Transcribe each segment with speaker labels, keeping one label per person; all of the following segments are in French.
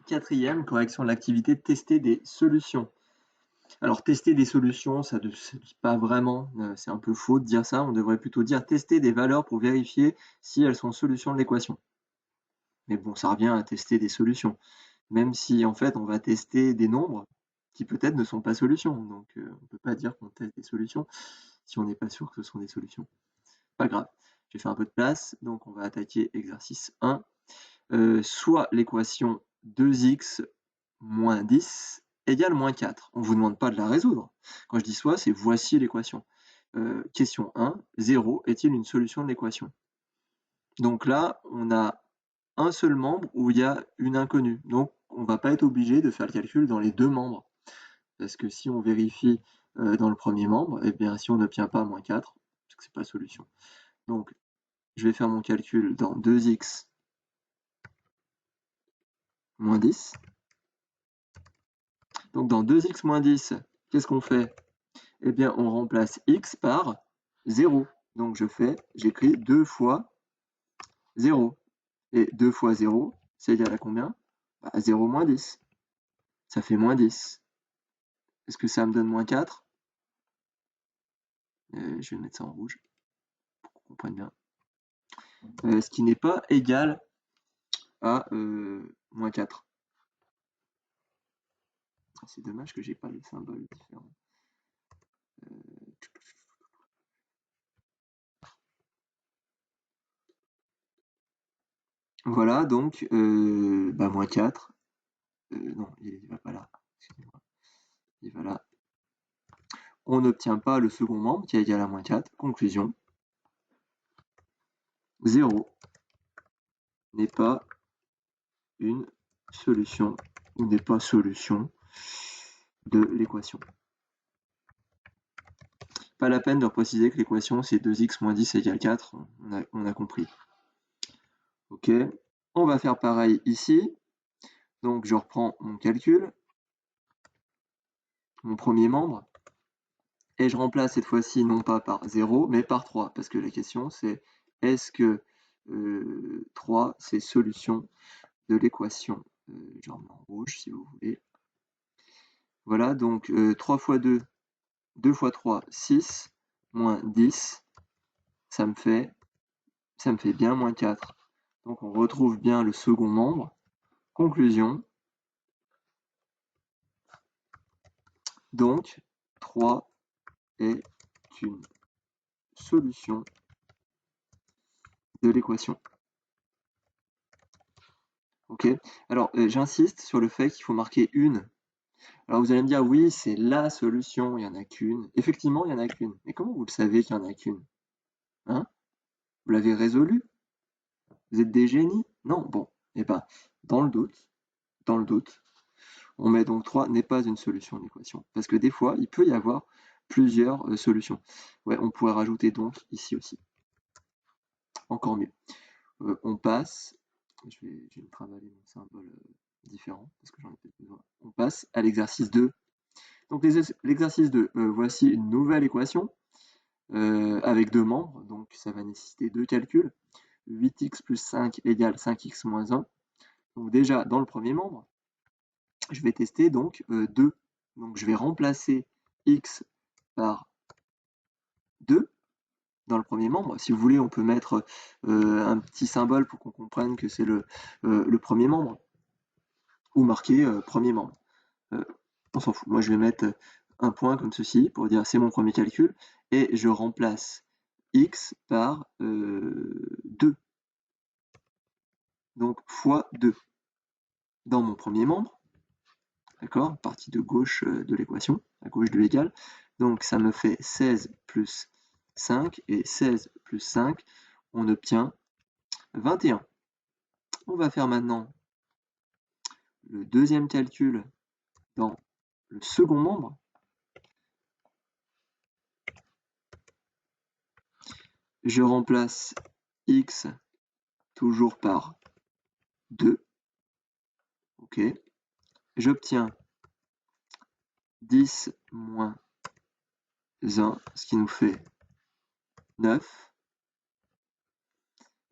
Speaker 1: Quatrième, correction de l'activité, tester des solutions. Alors, tester des solutions, ça ne se dit pas vraiment, c'est un peu faux de dire ça. On devrait plutôt dire tester des valeurs pour vérifier si elles sont solutions de l'équation. Mais bon, ça revient à tester des solutions. Même si, en fait, on va tester des nombres qui peut-être ne sont pas solutions. Donc, on ne peut pas dire qu'on teste des solutions si on n'est pas sûr que ce sont des solutions. Pas grave. J'ai fait un peu de place, donc on va attaquer exercice 1. Soit l'équation 2x moins 10 égale moins 4. On ne vous demande pas de la résoudre. Quand je dis soit, c'est voici l'équation. Question 1, 0 est-il une solution de l'équation? Donc là, on a un seul membre où il y a une inconnue. Donc, on ne va pas être obligé de faire le calcul dans les deux membres. Parce que si on vérifie dans le premier membre, eh bien, si on n'obtient pas moins 4, c'est que ce n'est pas solution. Donc, je vais faire mon calcul dans 2x moins 10. Donc, dans 2x moins 10, qu'est-ce qu'on fait? Eh bien, on remplace x par 0. Donc, j'écris 2 fois 0. Et 2 fois 0, c'est égal à combien? 0 moins 10. Ça fait moins 10. Est-ce que ça me donne moins 4? Je vais mettre ça en rouge pour qu'on comprenne bien. Ce qui n'est pas égal à moins 4. C'est dommage que j'ai pas le symbole différent. Voilà, donc moins 4. Non, il va pas là. Excusez-moi. Il va là. On n'obtient pas le second membre qui est égal à moins 4. Conclusion. 0 n'est pas une solution ou n'est pas solution de l'équation. Pas la peine de préciser que l'équation c'est 2x moins 10 égale 4, on a compris. Ok, on va faire pareil ici. Donc je reprends mon calcul, mon premier membre, et je remplace cette fois-ci non pas par 0, mais par 3, parce que la question c'est est-ce que 3 c'est solution de l'équation? Je remets en rouge si vous voulez. Voilà, donc 3 fois 2, 2 fois 3, 6, moins 10, ça me fait bien moins 4. Donc on retrouve bien le second membre. Conclusion. Donc 3 est une solution de l'équation. Ok. Alors j'insiste sur le fait qu'il faut marquer une. Alors vous allez me dire oui, c'est la solution, il n'y en a qu'une. Effectivement, il n'y en a qu'une. Mais comment vous le savez qu'il n'y en a qu'une? Hein? Vous l'avez résolu? Vous êtes des génies? Non, bon. Eh ben, dans le doute, on met donc 3 n'est pas une solution de l'équation. Parce que des fois, il peut y avoir plusieurs solutions. Ouais, on pourrait rajouter donc ici aussi. Encore mieux. On passe, je vais travailler mon symbole différent, parce que j'en ai peut-être besoin. On passe à l'exercice 2. Donc l'exercice 2, voici une nouvelle équation avec deux membres, donc ça va nécessiter deux calculs. 8x plus 5 égale 5x moins 1. Donc déjà, dans le premier membre, je vais tester donc 2. Donc je vais remplacer x par 2 dans le premier membre. Si vous voulez, on peut mettre un petit symbole pour qu'on comprenne que c'est le premier membre, ou marquer premier membre. On s'en fout. Moi, je vais mettre un point comme ceci pour dire c'est mon premier calcul, et je remplace x par 2. Donc fois 2 dans mon premier membre, d'accord, partie de gauche de l'équation, à gauche de l'égal. Donc ça me fait 16 plus 5, et 16 plus 5, on obtient 21. On va faire maintenant le deuxième calcul dans le second membre. Je remplace x toujours par 2. Ok. J'obtiens 10 moins 1, ce qui nous fait 9.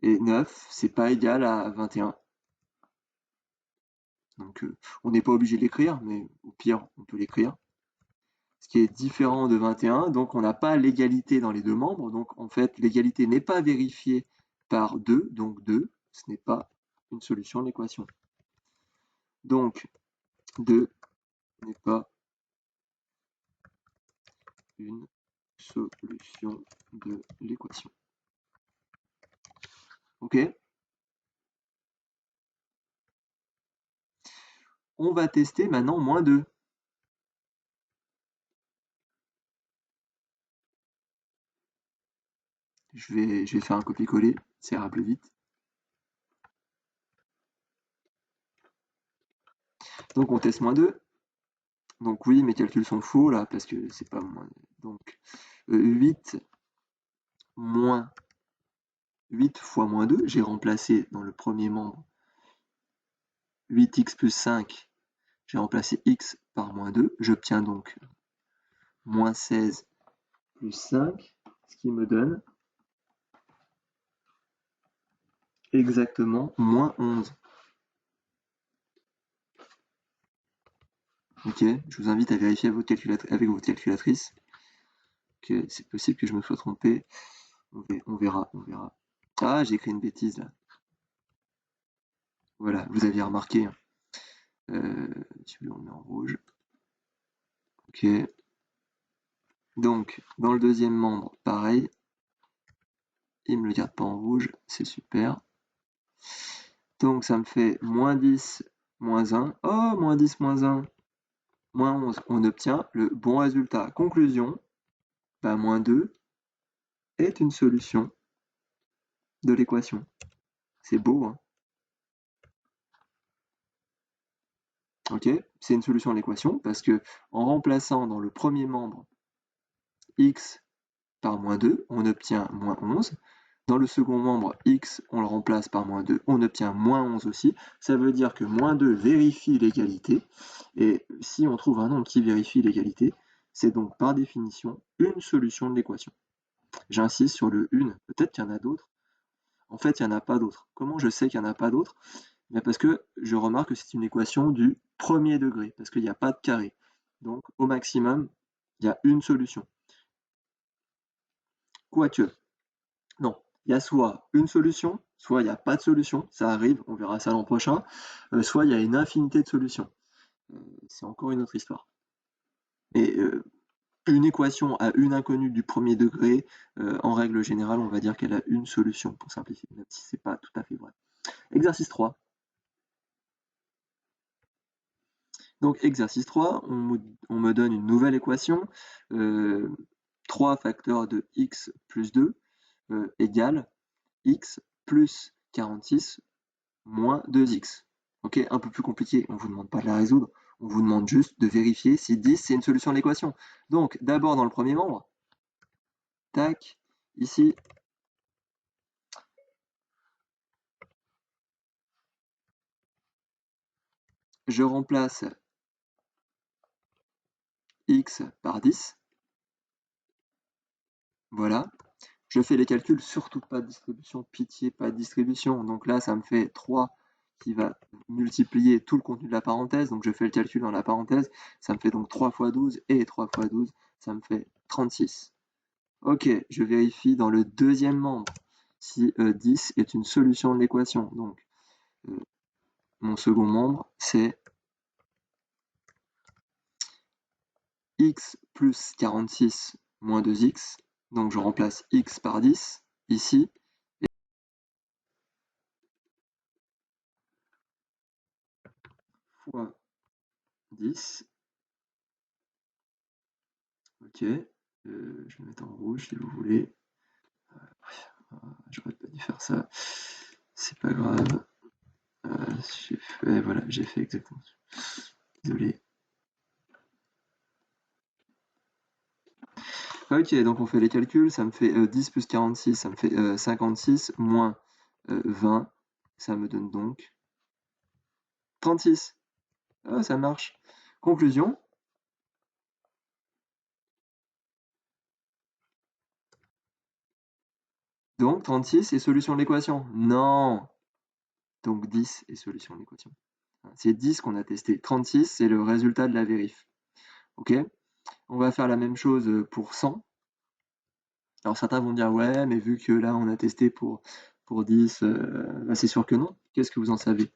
Speaker 1: Et 9, c'est pas égal à 21. Donc on n'est pas obligé de l'écrire, mais au pire, on peut l'écrire. Ce qui est différent de 21, donc on n'a pas l'égalité dans les deux membres, donc en fait l'égalité n'est pas vérifiée par 2, donc 2, ce n'est pas une solution de l'équation. Donc 2 n'est pas une solution de l'équation. Ok? On va tester maintenant moins 2. Je vais faire un copier-coller, ça ira plus vite. Donc on teste moins 2. Donc oui, mes calculs sont faux là, parce que c'est pas moins. Donc 8 moins 8 fois moins 2, j'ai remplacé dans le premier membre 8x plus 5, j'ai remplacé x par moins 2, j'obtiens donc moins 16 plus 5, ce qui me donne exactement moins 11. Ok, je vous invite à vérifier avec votre calculatrice que c'est possible que je me sois trompé. On verra, on verra. Ah, j'ai écrit une bêtise là. Voilà, vous aviez remarqué. On le met en rouge. Ok. Donc, dans le deuxième membre, pareil. Il me le garde pas en rouge, c'est super. Donc, ça me fait moins 10, moins 1. Oh, moins 10, moins 1, moins 11. On obtient le bon résultat. Conclusion, bah, moins 2 est une solution de l'équation. C'est beau, hein? Ok, c'est une solution de l'équation parce que en remplaçant dans le premier membre x par moins 2, on obtient moins 11. Dans le second membre, x, on le remplace par moins 2, on obtient moins 11 aussi. Ça veut dire que moins 2 vérifie l'égalité. Et si on trouve un nombre qui vérifie l'égalité, c'est donc par définition une solution de l'équation. J'insiste sur le une. Peut-être qu'il y en a d'autres. En fait, il n'y en a pas d'autres. Comment je sais qu'il n'y en a pas d'autres? Parce que je remarque que c'est une équation du premier degré, parce qu'il n'y a pas de carré. Donc, au maximum, il y a une solution. Quoique, non, il y a soit une solution, soit il n'y a pas de solution, ça arrive, on verra ça l'an prochain, soit il y a une infinité de solutions. C'est encore une autre histoire. Et une équation à une inconnue du premier degré, en règle générale, on va dire qu'elle a une solution, pour simplifier, même si c'est pas tout à fait vrai. Exercice 3. Donc exercice 3, on me donne une nouvelle équation, 3 facteurs de x plus 2 égale x plus 46 moins 2x. Ok, un peu plus compliqué, on ne vous demande pas de la résoudre, on vous demande juste de vérifier si 10 c'est une solution de l'équation. Donc d'abord dans le premier membre, tac, ici, je remplace x par 10, voilà. Je fais les calculs, surtout pas de distribution, pitié, pas de distribution. Donc là, ça me fait 3 qui va multiplier tout le contenu de la parenthèse. Donc je fais le calcul dans la parenthèse. Ça me fait donc 3 fois 12 et 3 fois 12, ça me fait 36. Ok, je vérifie dans le deuxième membre si 10 est une solution de l'équation. Donc euh, mon second membre, c'est x plus 46 moins 2x. Donc je remplace x par 10 ici. Fois 10. Ok, je vais mettre en rouge si vous voulez. J'aurais pas dû faire ça. C'est pas grave. J'ai fait, voilà, j'ai fait exactement. Désolé. Ok, donc on fait les calculs. Ça me fait 10 plus 46, ça me fait 56 moins 20. Ça me donne donc 36. Ah, ça marche. Conclusion. Donc 36 est solution de l'équation. Non. Donc 10 est solution de l'équation. C'est 10 qu'on a testé. 36, c'est le résultat de la vérif. OK? On va faire la même chose pour 100. Alors certains vont dire ouais, mais vu que là on a testé pour 10, bah, c'est sûr que non. Qu'est-ce que vous en savez?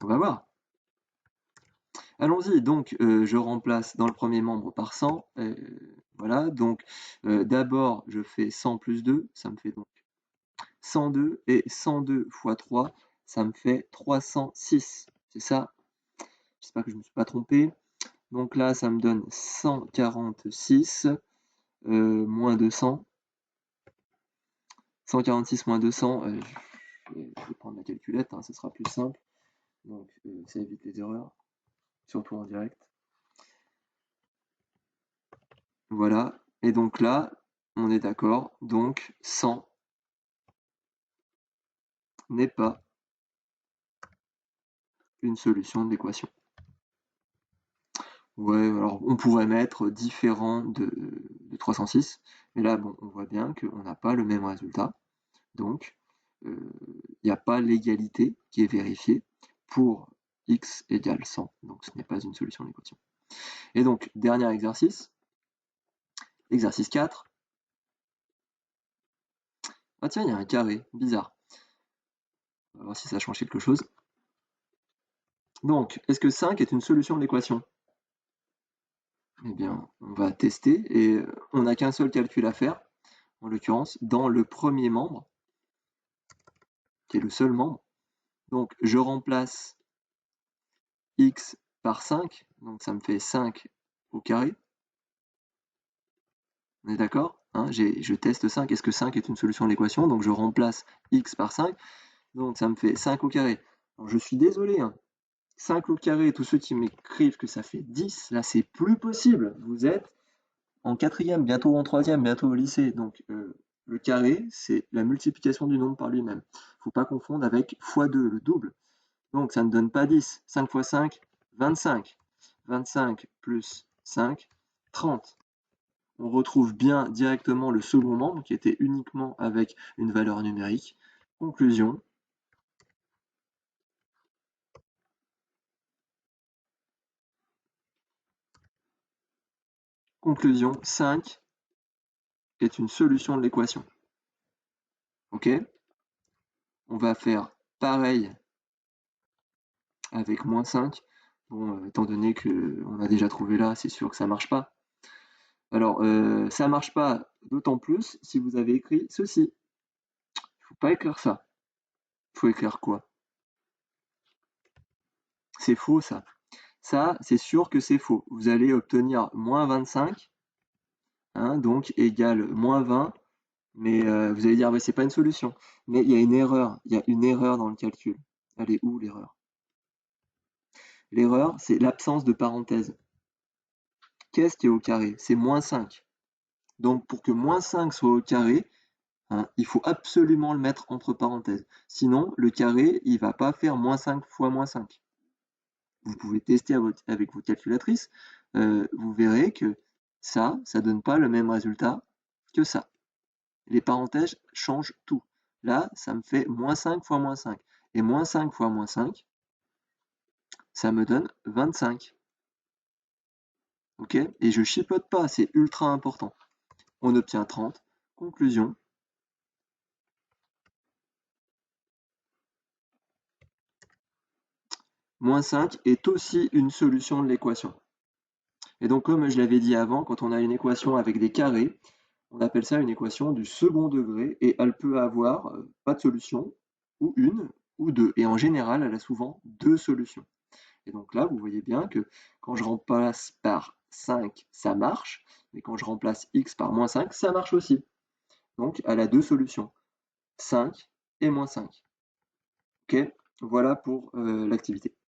Speaker 1: On va voir. Allons-y, donc je remplace dans le premier membre par 100. Voilà, donc d'abord je fais 100 plus 2, ça me fait donc 102, et 102 fois 3, ça me fait 306. C'est ça? J'espère que je ne me suis pas trompé. Donc là, ça me donne 146 moins 200. 146 moins 200, je vais prendre la calculette, hein, ce sera plus simple. Donc ça évite les erreurs, surtout en direct. Voilà, et donc là, on est d'accord, donc 100 n'est pas une solution de l'équation. Ouais, alors on pourrait mettre différent de 306, mais là, bon, on voit bien qu'on n'a pas le même résultat. Donc, il n'y a pas l'égalité qui est vérifiée pour x égale 100. Donc, ce n'est pas une solution de l'équation. Et donc, dernier exercice, exercice 4. Ah tiens, il y a un carré, bizarre. On va voir si ça change quelque chose. Donc, est-ce que 5 est une solution de l'équation? Eh bien, on va tester, et on n'a qu'un seul calcul à faire, en l'occurrence, dans le premier membre, qui est le seul membre. Donc, je remplace x par 5, donc ça me fait 5 au carré. On est d'accord, hein, je teste 5. Est-ce que 5 est une solution de l'équation? Donc je remplace x par 5. Donc ça me fait 5 au carré. Alors, je suis désolé, hein, 5 au carré, tous ceux qui m'écrivent que ça fait 10, là c'est plus possible. Vous êtes en quatrième, bientôt en troisième, bientôt au lycée. Donc le carré, c'est la multiplication du nombre par lui-même. Il ne faut pas confondre avec x2, le double. Donc ça ne donne pas 10. 5 fois 5, 25. 25 plus 5, 30. On retrouve bien directement le second membre qui était uniquement avec une valeur numérique. Conclusion. Conclusion, 5 est une solution de l'équation. Ok? On va faire pareil avec moins 5. Bon, étant donné qu'on a déjà trouvé là, c'est sûr que ça marche pas. Alors, ça marche pas d'autant plus si vous avez écrit ceci. Il ne faut pas écrire ça. Il faut écrire quoi? C'est faux ça. Ça, c'est sûr que c'est faux. Vous allez obtenir moins 25, hein, donc égale moins 20, mais vous allez dire bah, c'est pas une solution. Mais il y a une erreur dans le calcul. Elle est où l'erreur? L'erreur, c'est l'absence de parenthèse. Qu'est-ce qui est au carré? C'est moins 5. Donc pour que moins 5 soit au carré, hein, il faut absolument le mettre entre parenthèses. Sinon, le carré, il va pas faire moins 5 fois moins 5. Vous pouvez tester avec votre calculatrice, vous verrez que ça donne pas le même résultat que ça. Les parenthèses changent tout. Là, ça me fait moins 5 fois moins 5. Et moins 5 fois moins 5, ça me donne 25. Ok? Et je chipote pas, c'est ultra important. On obtient 30. Conclusion. Moins 5 est aussi une solution de l'équation. Et donc, comme je l'avais dit avant, quand on a une équation avec des carrés, on appelle ça une équation du second degré, et elle peut avoir pas de solution, ou une, ou deux. Et en général, elle a souvent deux solutions. Et donc là, vous voyez bien que quand je remplace par 5, ça marche, mais quand je remplace x par moins 5, ça marche aussi. Donc elle a deux solutions, 5 et moins 5. Ok, voilà pour l'activité.